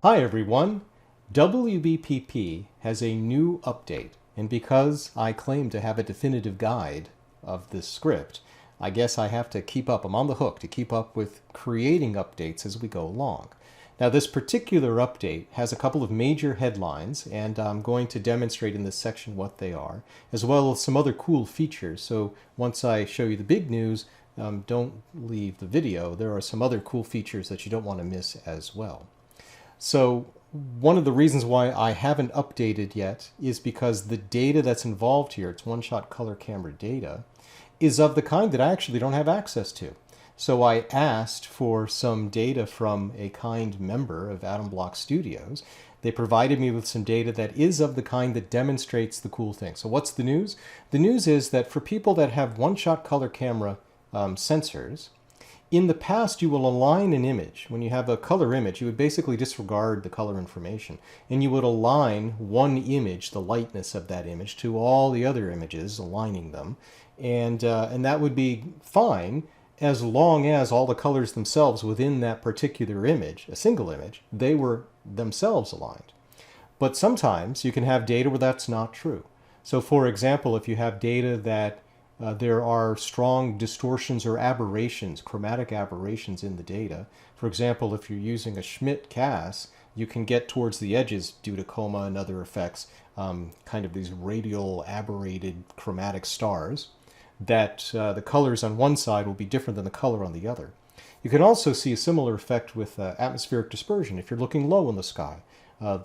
Hi everyone! WBPP has a new update, and because I claim to have a definitive guide of this script, I guess I have to keep up. I'm on the hook to keep up with creating updates as we go along. Now this particular update has a couple of major headlines, and I'm going to demonstrate in this section what they are, as well as some other cool features. So once I show you the big news, don't leave the video. There are some other cool features that you don't want to miss as well. So one of the reasons why I haven't updated yet is because the data that's involved here, it's one-shot color camera data, is of the kind that I actually don't have access to. So I asked for some data from a kind member of AdamBlockStudios. They provided me with some data that is of the kind that demonstrates the cool thing. So what's the news? The news is that for people that have one-shot color camera sensors, in the past, you will align an image. When you have a color image, you would basically disregard the color information, and you would align one image, the lightness of that image, to all the other images, aligning them, and that would be fine as long as all the colors themselves within that particular image, a single image, they were themselves aligned. But sometimes you can have data where that's not true. So for example, if you have data that there are strong distortions or aberrations, chromatic aberrations in the data. For example, if you're using a Schmidt CAS, you can get towards the edges due to coma and other effects, kind of these radial aberrated chromatic stars, that the colors on one side will be different than the color on the other. You can also see a similar effect with atmospheric dispersion. If you're looking low in the sky,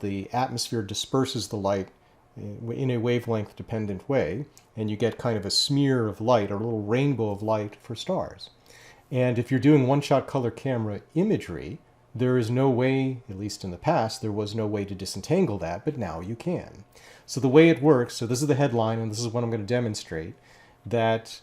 the atmosphere disperses the light in a wavelength dependent way, and you get kind of a smear of light or a little rainbow of light for stars. And if you're doing one-shot color camera imagery, there is no way, at least in the past, there was no way to disentangle that, but now you can. So the way it works, so this is the headline, and this is what I'm going to demonstrate, that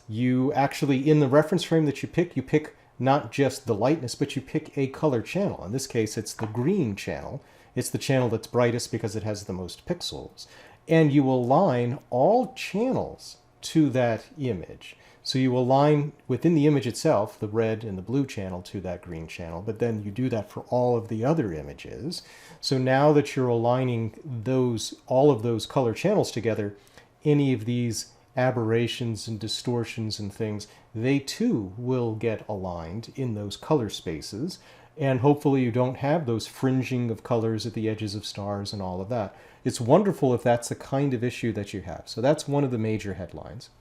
you actually, in the reference frame that you pick not just the lightness, but you pick a color channel. In this case, it's the green channel. It's the channel that's brightest because it has the most pixels. And you align all channels to that image. So you align within the image itself, the red and the blue channel to that green channel, but then you do that for all of the other images. So now that you're aligning all of those color channels together, any of these aberrations and distortions and things, they too will get aligned in those color spaces. And hopefully you don't have those fringing of colors at the edges of stars and all of that. It's wonderful if that's the kind of issue that you have. So that's one of the major headlines.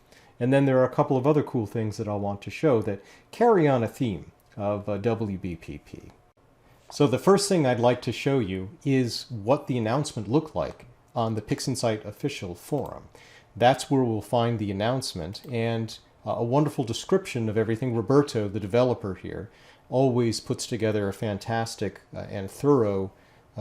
And then there are a couple of other cool things that I'll want to show that carry on a theme of WBPP. So the first thing I'd like to show you is what the announcement looked like on the Pixinsight official forum. That's where we'll find the announcement and a wonderful description of everything. Roberto, the developer here, always puts together a fantastic and thorough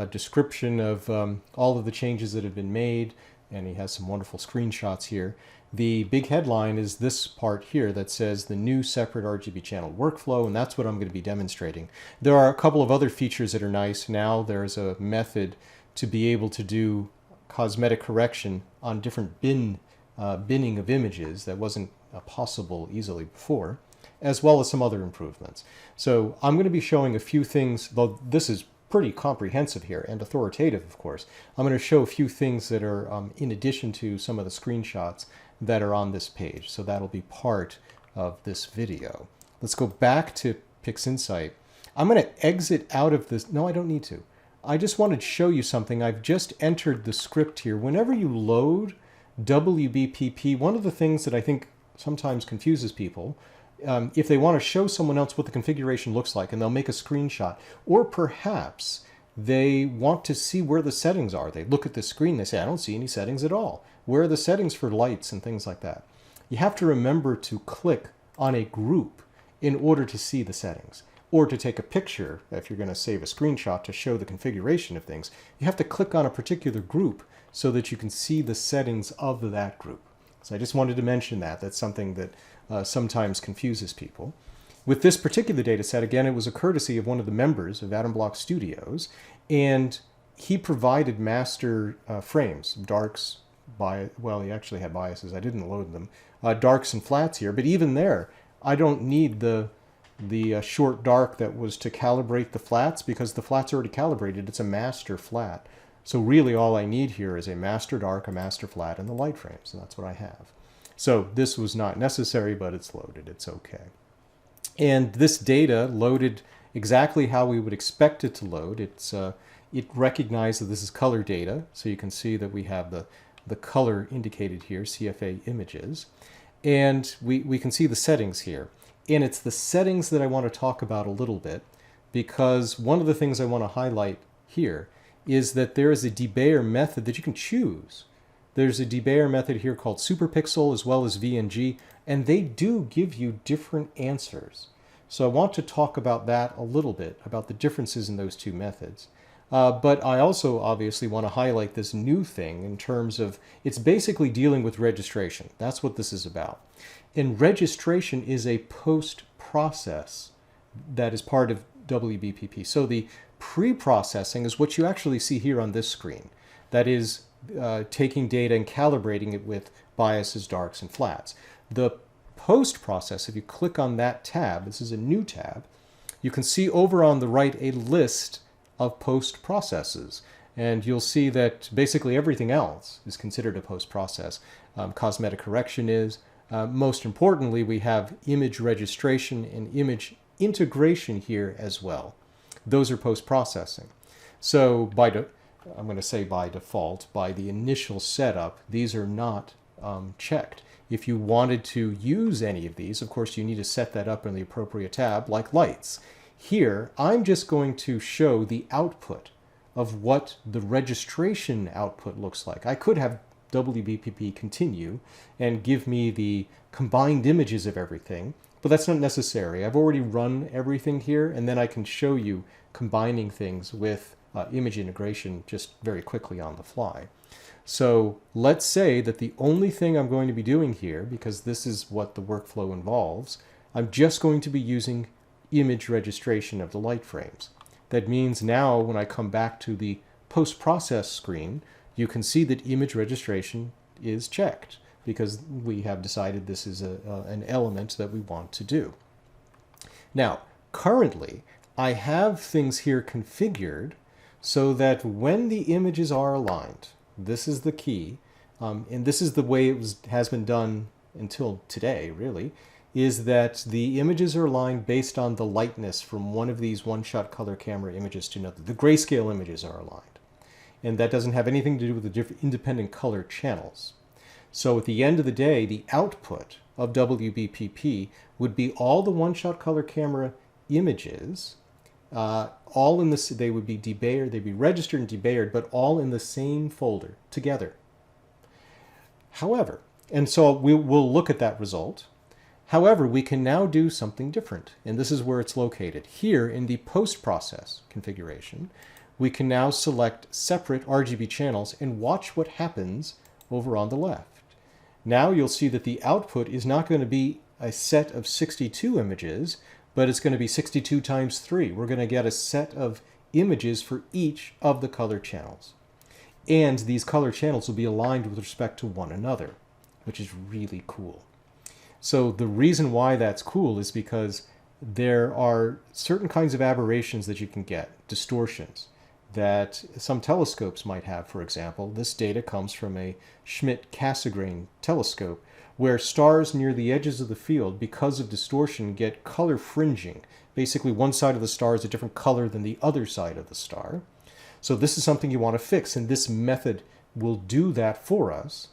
description of all of the changes that have been made, and he has some wonderful screenshots here. The big headline is this part here that says the new separate RGB channel workflow, and that's what I'm going to be demonstrating. There are a couple of other features that are nice. Now there's a method to be able to do cosmetic correction on different binning of images that wasn't possible easily before, as well as some other improvements. So I'm going to be showing a few things, though this is pretty comprehensive here and authoritative, of course. I'm going to show a few things that are in addition to some of the screenshots that are on this page. So that'll be part of this video. Let's go back to Pixinsight. I'm going to exit out of this. No, I don't need to. I just wanted to show you something. I've just entered the script here. Whenever you load WBPP, one of the things that I think sometimes confuses people, if they want to show someone else what the configuration looks like, and they'll make a screenshot, or perhaps they want to see where the settings are. They look at the screen, they say, I don't see any settings at all. Where are the settings for lights and things like that? You have to remember to click on a group in order to see the settings. Or to take a picture, if you're going to save a screenshot to show the configuration of things, you have to click on a particular group so that you can see the settings of that group. So I just wanted to mention that. That's something that sometimes confuses people. With this particular data set, again, it was a courtesy of one of the members of AdamBlockStudios, and he provided master frames, darks, well, he actually had biases. I didn't load them. Darks and flats here, but even there, I don't need the the short dark that was to calibrate the flats, because the flats are already calibrated. It's a master flat. So really all I need here is a master dark, a master flat, and the light frames, and that's what I have. So this was not necessary, but it's loaded. It's okay. And this data loaded exactly how we would expect it to load. It recognized that this is color data, so you can see that we have the color indicated here, CFA images. And we can see the settings here. And it's the settings that I want to talk about a little bit, because one of the things I want to highlight here is that there is a debayer method that you can choose. There's a debayer method here called Superpixel as well as VNG, and they do give you different answers. So I want to talk about that a little bit, about the differences in those two methods. But I also obviously want to highlight this new thing in terms of, it's basically dealing with registration. That's what this is about. And registration is a post-process that is part of WBPP. So the pre-processing is what you actually see here on this screen. That is taking data and calibrating it with biases, darks, and flats. The post-process, if you click on that tab, this is a new tab, you can see over on the right a list of post-processes. And you'll see that basically everything else is considered a post-process. Cosmetic correction is. Most importantly, we have image registration and image integration here as well. Those are post-processing. So I'm going to say by default, by the initial setup, these are not checked. If you wanted to use any of these, of course, you need to set that up in the appropriate tab, like lights. Here, I'm just going to show the output of what the registration output looks like. I could have WBPP continue and give me the combined images of everything, but that's not necessary. I've already run everything here, and then I can show you combining things with image integration just very quickly on the fly. So let's say that the only thing I'm going to be doing here, because this is what the workflow involves, I'm just going to be using image registration of the light frames. That means now when I come back to the post-process screen, you can see that image registration is checked because we have decided this is an element that we want to do. Now, currently, I have things here configured so that when the images are aligned, this is the key, and this is the way it has been done until today, really, is that the images are aligned based on the lightness from one of these one-shot color camera images to another. The grayscale images are aligned. And that doesn't have anything to do with the different independent color channels. So at the end of the day, the output of WBPP would be all the one-shot color camera images, all in this, they would be debayered, they'd be registered and debayered, but all in the same folder together. However, and so we'll look at that result. However, we can now do something different, and this is where it's located. Here in the post-process configuration, we can now select separate RGB channels and watch what happens over on the left. Now you'll see that the output is not going to be a set of 62 images, but it's going to be 62 times 3. We're going to get a set of images for each of the color channels. And these color channels will be aligned with respect to one another, which is really cool. So the reason why that's cool is because there are certain kinds of aberrations that you can get, distortions, that some telescopes might have, for example. This data comes from a Schmidt-Cassegrain telescope, where stars near the edges of the field, because of distortion, get color fringing. Basically, one side of the star is a different color than the other side of the star. So this is something you want to fix, and this method will do that for us.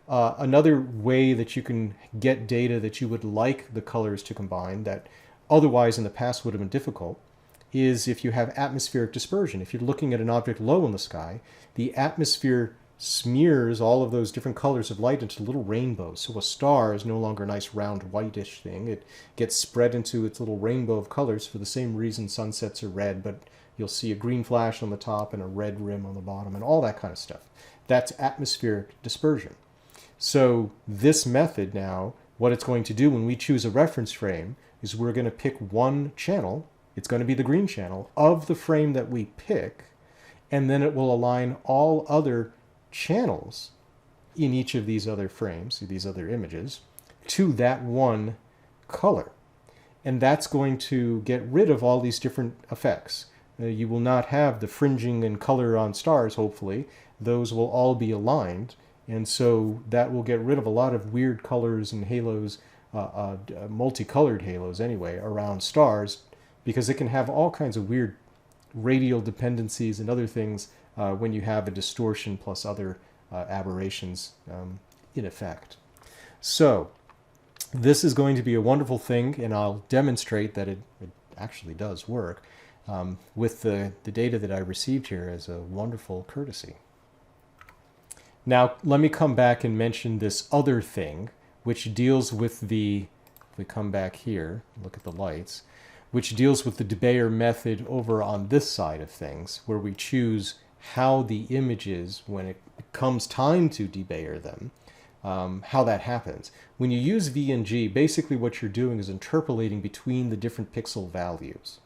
Another way that you can get data that you would like the colors to combine that otherwise in the past would have been difficult is if you have atmospheric dispersion. If you're looking at an object low in the sky, the atmosphere smears all of those different colors of light into little rainbows. So a star is no longer a nice round whitish thing. It gets spread into its little rainbow of colors for the same reason sunsets are red, but you'll see a green flash on the top and a red rim on the bottom and all that kind of stuff. That's atmospheric dispersion. So this method now, what it's going to do when we choose a reference frame is we're going to pick one channel. It's going to be the green channel of the frame that we pick, and then it will align all other channels in each of these other frames, these other images, to that one color. and that's going to get rid of all these different effects. You will not have the fringing and color on stars, hopefully. Those will all be aligned, and so that will get rid of a lot of weird colors and halos, multicolored halos anyway, around stars, because it can have all kinds of weird radial dependencies and other things when you have a distortion plus other aberrations in effect. So this is going to be a wonderful thing, and I'll demonstrate that it actually does work with the data that I received here as a wonderful courtesy. Now, let me come back and mention this other thing, which deals with the, if we come back here, look at the lights, which deals with the Debayer method over on this side of things, where we choose how the images, when it comes time to debayer them, how that happens. When you use VNG, basically what you're doing is interpolating between the different pixel values.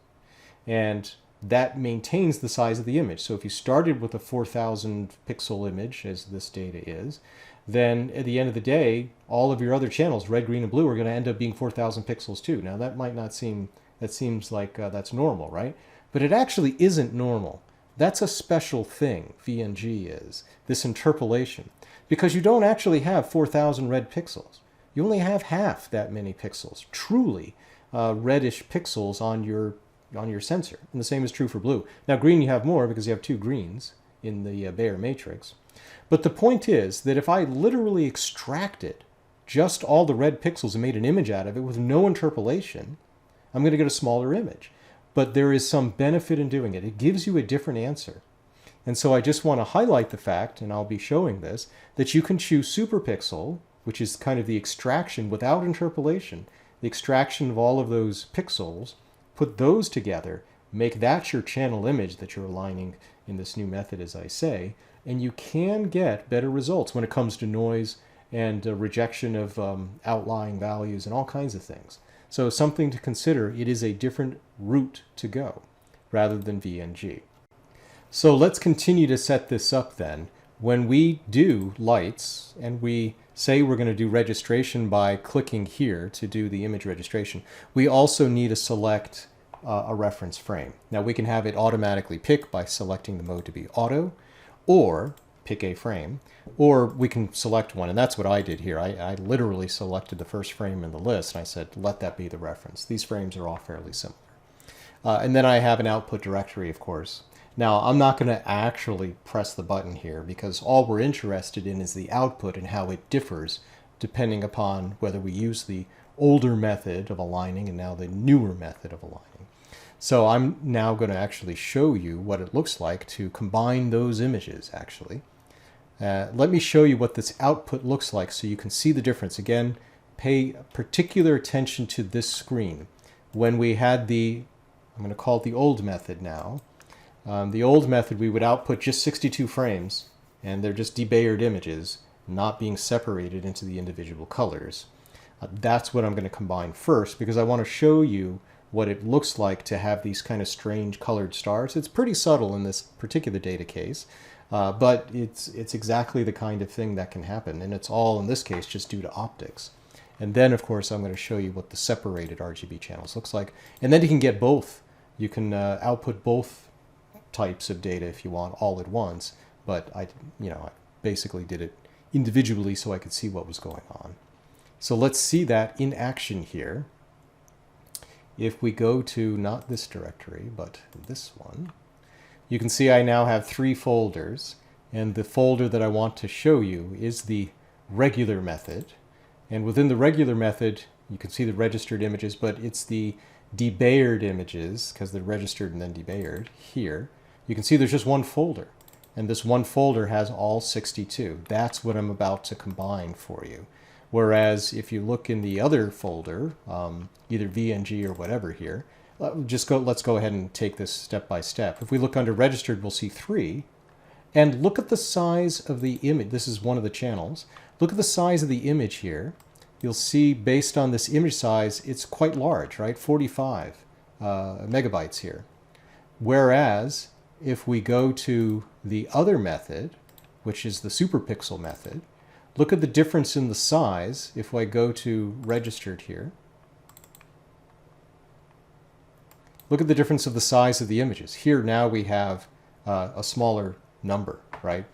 And that maintains the size of the image. So if you started with a 4,000 pixel image, as this data is, then at the end of the day, all of your other channels, red, green, and blue, are going to end up being 4,000 pixels too. Now that might not seem, that seems like that's normal, right? But it actually isn't normal. That's a special thing, VNG is, this interpolation. Because you don't actually have 4,000 red pixels. You only have half that many pixels, truly reddish pixels on your sensor. And the same is true for blue. Now green you have more because you have two greens in the Bayer matrix. But the point is that if I literally extracted just all the red pixels and made an image out of it with no interpolation, I'm going to get a smaller image. But there is some benefit in doing it. It gives you a different answer. And so I just want to highlight the fact, and I'll be showing this, that you can choose Superpixel, which is kind of the extraction without interpolation, the extraction of all of those pixels, put those together, make that your channel image that you're aligning in this new method, as I say, and you can get better results when it comes to noise and rejection of outlying values and all kinds of things. So something to consider. It is a different route to go rather than VNG. So let's continue to set this up then. When we do lights and we say we're going to do registration by clicking here to do the image registration, we also need to select a reference frame. Now we can have it automatically pick by selecting the mode to be auto, or pick a frame, or we can select one, and that's what I did here. I literally selected the first frame in the list, and I said, let that be the reference. These frames are all fairly similar. And then I have an output directory, of course. Now, I'm not going to actually press the button here because all we're interested in is the output and how it differs depending upon whether we use the older method of aligning and now the newer method of aligning. So I'm now going to actually show you what it looks like to combine those images, actually. Let me show you what this output looks like so you can see the difference. Again, pay particular attention to this screen. When we had the, I'm going to call it the old method now. The old method, we would output just 62 frames, and they're just debayered images, not being separated into the individual colors. That's what I'm going to combine first, because I want to show you what it looks like to have these kind of strange colored stars. It's pretty subtle in this particular data case, but it's exactly the kind of thing that can happen, and it's all, in this case, just due to optics. And then, of course, I'm going to show you what the separated RGB channels looks like, and then you can get both. You can output both types of data if you want all at once, but I basically did it individually so I could see what was going on. So let's see that in action here. If we go to not this directory, but this one, you can see I now have 3 folders, and the folder that I want to show you is the regular method. And within the regular method, you can see the registered images, but it's the debayered images, because they're registered and then debayered here. You can see there's just one folder, and this one folder has all 62. That's what I'm about to combine for you. Whereas if you look in the other folder, either VNG or whatever here, let's go ahead and take this step by step. If we look under registered, we'll see 3. And look at the size of the image. This is one of the channels. Look at the size of the image here. You'll see based on this image size, it's quite large, right? 45 megabytes here. Whereas if we go to the other method, which is the Superpixel method, look at the difference in the size if I go to registered here. look at the difference of the size of the images. Here now we have a smaller number, right?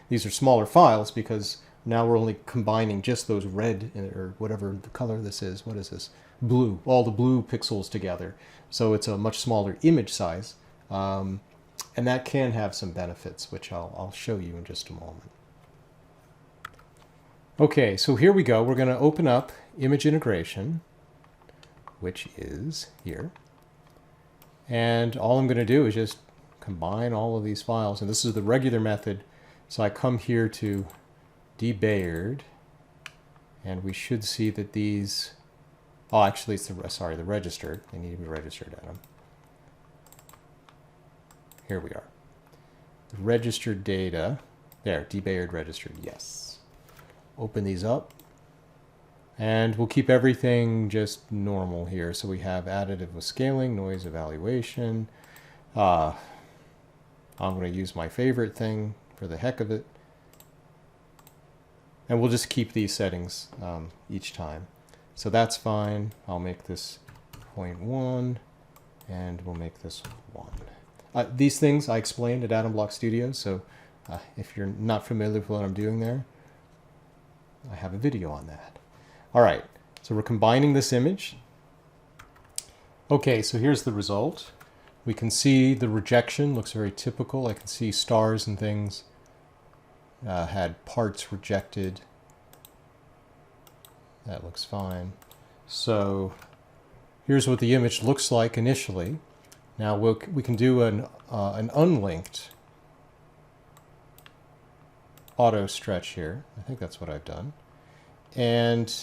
These are smaller files because now we're only combining just those red or whatever the color this is. What is this? Blue. All the blue pixels together. So it's a much smaller image size. And that can have some benefits, which I'll show you in just a moment. Okay, so here we go. We're going to open up image integration, which is here. And all I'm going to do is just combine all of these files. And this is the regular method. So I come here to Debayering, and we should see that these, oh, actually it's the registered. They need to be registered, Adam. Here we are. The registered data, there, Debayering registered, yes. Open these up, and we'll keep everything just normal here. So we have additive with scaling, noise evaluation. I'm going to use my favorite thing for the heck of it. And we'll just keep these settings each time. So that's fine. I'll make this 0.1, and we'll make this 1. These things I explained at AdamBlockStudios, so if you're not familiar with what I'm doing there, I have a video on that. All right, so we're combining this image. Okay, so here's the result. We can see the rejection looks very typical. I can see stars and things had parts rejected. That looks fine. So here's what the image looks like initially. Now we can do an unlinked auto stretch here. I think that's what I've done. And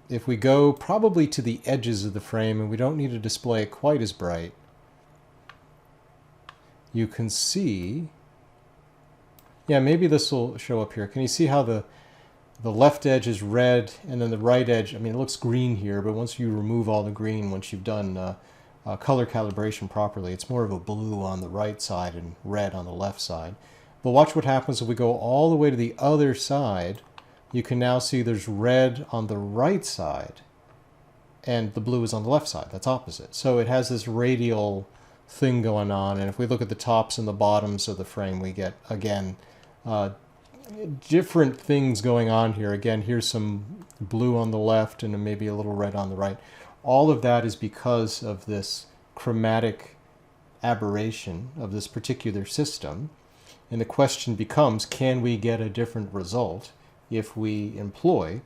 if we go probably to the edges of the frame, and we don't need to display it quite as bright, you can see, yeah, maybe this will show up here. Can you see how the left edge is red, and then the right edge, I mean, it looks green here, but once you remove all the green, once you've done color calibration properly, it's more of a blue on the right side and red on the left side. But watch what happens if we go all the way to the other side. You can now see there's red on the right side, and the blue is on the left side. That's opposite. So it has this radial thing going on, and if we look at the tops and the bottoms of the frame, we get, again, different things going on here. Again, here's some blue on the left and maybe a little red on the right. All of that is because of this chromatic aberration of this particular system. And the question becomes, can we get a different result if we employ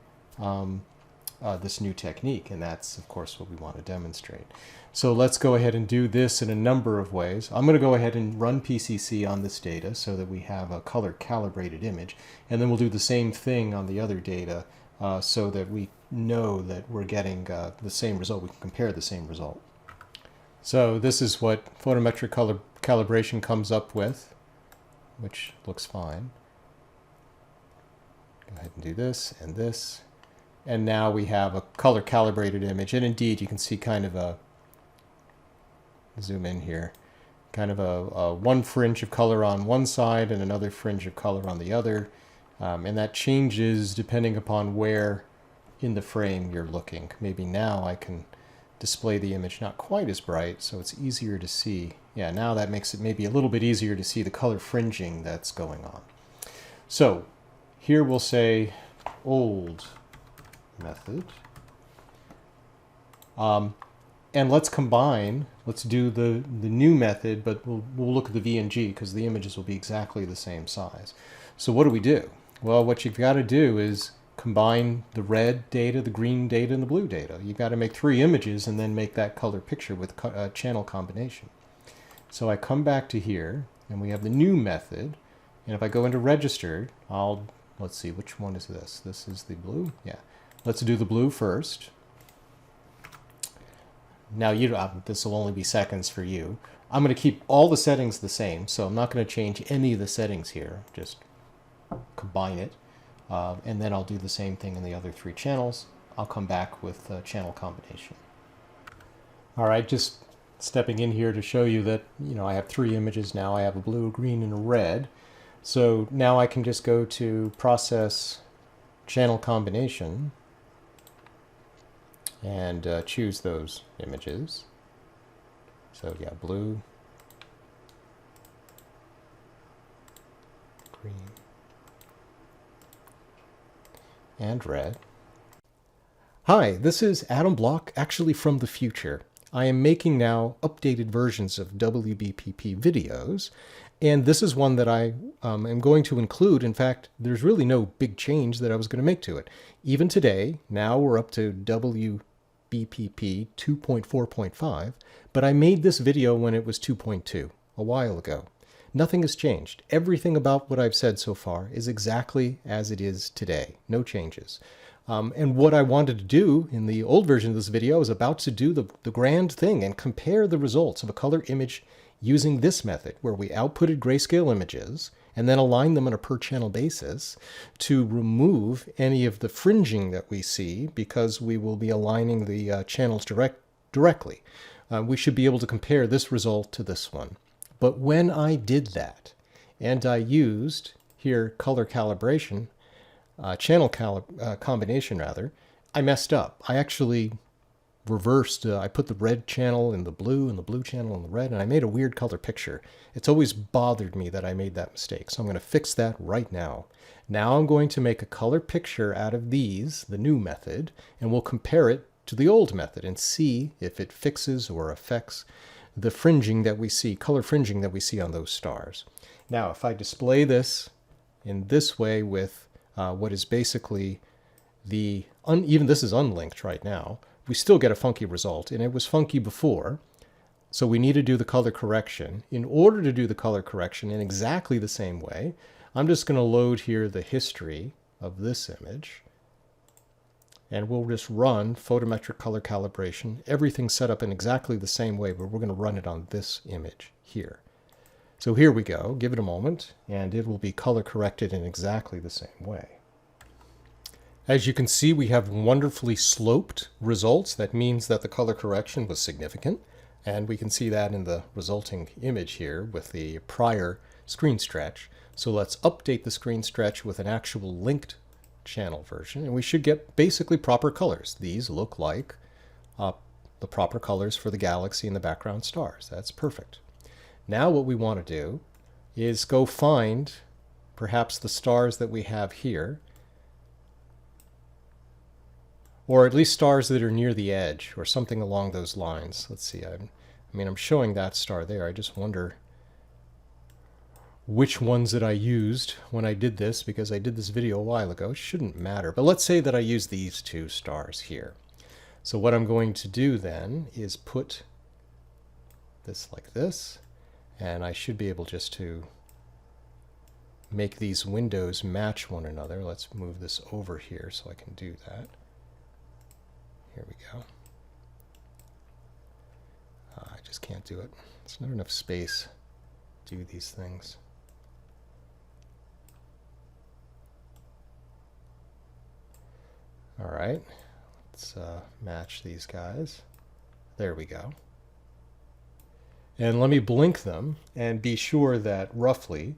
this new technique? And that's, of course, what we want to demonstrate. So let's go ahead and do this in a number of ways. I'm going to go ahead and run PCC on this data so that we have a color calibrated image. And then we'll do the same thing on the other data so that we know that we're getting the same result. We can compare the same result. So this is what photometric color calibration comes up with, which looks fine. Go ahead and do this and this. And now we have a color calibrated image. And indeed, you can see kind of a, zoom in here, kind of a one fringe of color on one side and another fringe of color on the other. And that changes depending upon where in the frame you're looking. Maybe now I can display the image not quite as bright, so it's easier to see. Yeah, now that makes it maybe a little bit easier to see the color fringing that's going on. So here we'll say old method. And let's combine, let's do the new method, but we'll look at the V&G because the images will be exactly the same size. So what do? Well, what you've got to do is combine the red data, the green data, and the blue data. You've got to make 3 images and then make that color picture with channel combination. So I come back to here, and we have the new method. And if I go into registered, let's see, which one is this? This is the blue? Yeah. Let's do the blue first. Now, this will only be seconds for you. I'm going to keep all the settings the same, so I'm not going to change any of the settings here. Just combine it. And then I'll do the same thing in the other 3 channels. I'll come back with channel combination. All right, just stepping in here to show you that, I have 3 images now. I have a blue, a green, and a red. So now I can just go to process channel combination. and choose those images. So yeah, blue, green, and red. Hi, this is Adam Block, actually from the future. I am making now updated versions of WBPP videos, and this is one that I am going to include. In fact, there's really no big change that I was going to make to it. Even today, now we're up to WBPP 2.4.5, but I made this video when it was 2.2, a while ago. Nothing has changed. Everything about what I've said so far is exactly as it is today. No changes. And what I wanted to do in the old version of this video is about to do the grand thing and compare the results of a color image using this method, where we outputted grayscale images and then align them on a per channel basis to remove any of the fringing that we see, because we will be aligning the channels directly. We should be able to compare this result to this one. But when I did that, and I used here color calibration, combination rather, I messed up. I actually reversed, I put the red channel in the blue and the blue channel in the red, and I made a weird color picture. It's always bothered me that I made that mistake, so I'm going to fix that right now. Now I'm going to make a color picture out of these, the new method, and we'll compare it to the old method and see if it fixes or affects the fringing that we see, color fringing that we see on those stars. Now, if I display this in this way with what is basically the, even this is unlinked right now, we still get a funky result, and it was funky before, so we need to do the color correction. In order to do the color correction in exactly the same way, I'm just going to load here the history of this image, and we'll just run photometric color calibration. Everything's set up in exactly the same way, but we're going to run it on this image here. So here we go. Give it a moment, and it will be color corrected in exactly the same way. As you can see, we have wonderfully sloped results. That means that the color correction was significant, and we can see that in the resulting image here with the prior screen stretch. So let's update the screen stretch with an actual linked channel version, and we should get basically proper colors. These look like the proper colors for the galaxy and the background stars. That's perfect. Now what we want to do is go find perhaps the stars that we have here, or at least stars that are near the edge or something along those lines. Let's see, I'm showing that star there. I just wonder which ones that I used when I did this, because I did this video a while ago. It shouldn't matter, but let's say that I use these two stars here. So what I'm going to do then is put this like this, and I should be able just to make these windows match one another. Let's move this over here so I can do that. Here we go. I just can't do it. There's not enough space to do these things. All right, let's match these guys. There we go. And let me blink them and be sure that roughly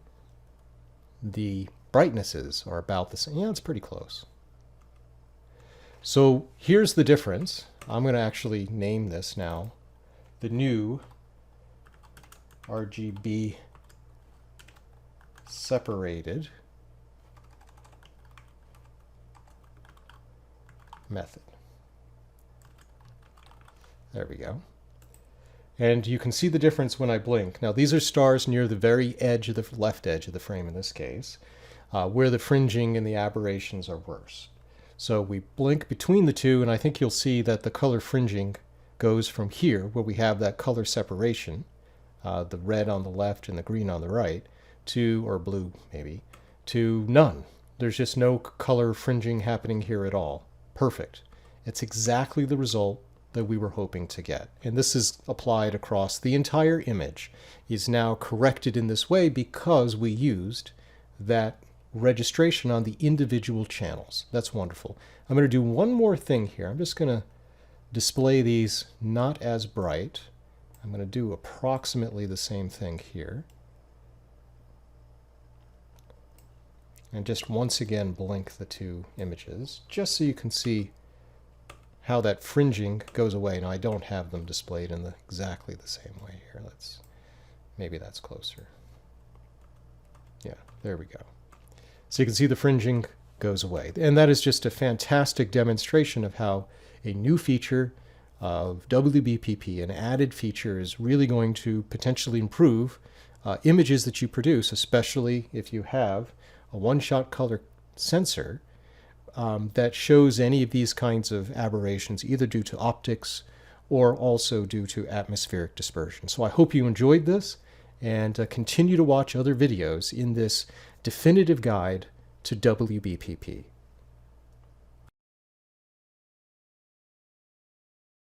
the brightnesses are about the same. Yeah, it's pretty close. So here's the difference. I'm going to actually name this now the new RGB separated method. There we go. And you can see the difference when I blink. Now these are stars near the very edge of the left edge of the frame in this case, where the fringing and the aberrations are worse. So we blink between the two, and I think you'll see that the color fringing goes from here, where we have that color separation, the red on the left and the green on the right, to, or blue maybe, to none. There's just no color fringing happening here at all. Perfect. It's exactly the result that we were hoping to get. And this is applied across the entire image, is now corrected in this way because we used that registration on the individual channels. That's wonderful. I'm going to do one more thing here. I'm just going to display these not as bright. I'm going to do approximately the same thing here. And just once again blink the two images, just so you can see how that fringing goes away. Now I don't have them displayed in exactly the same way here. Maybe that's closer. Yeah, there we go. So you can see the fringing goes away. And that is just a fantastic demonstration of how a new feature of WBPP, an added feature, is really going to potentially improve images that you produce, especially if you have a one-shot color sensor that shows any of these kinds of aberrations, either due to optics or also due to atmospheric dispersion. So I hope you enjoyed this, and continue to watch other videos in this definitive guide to WBPP.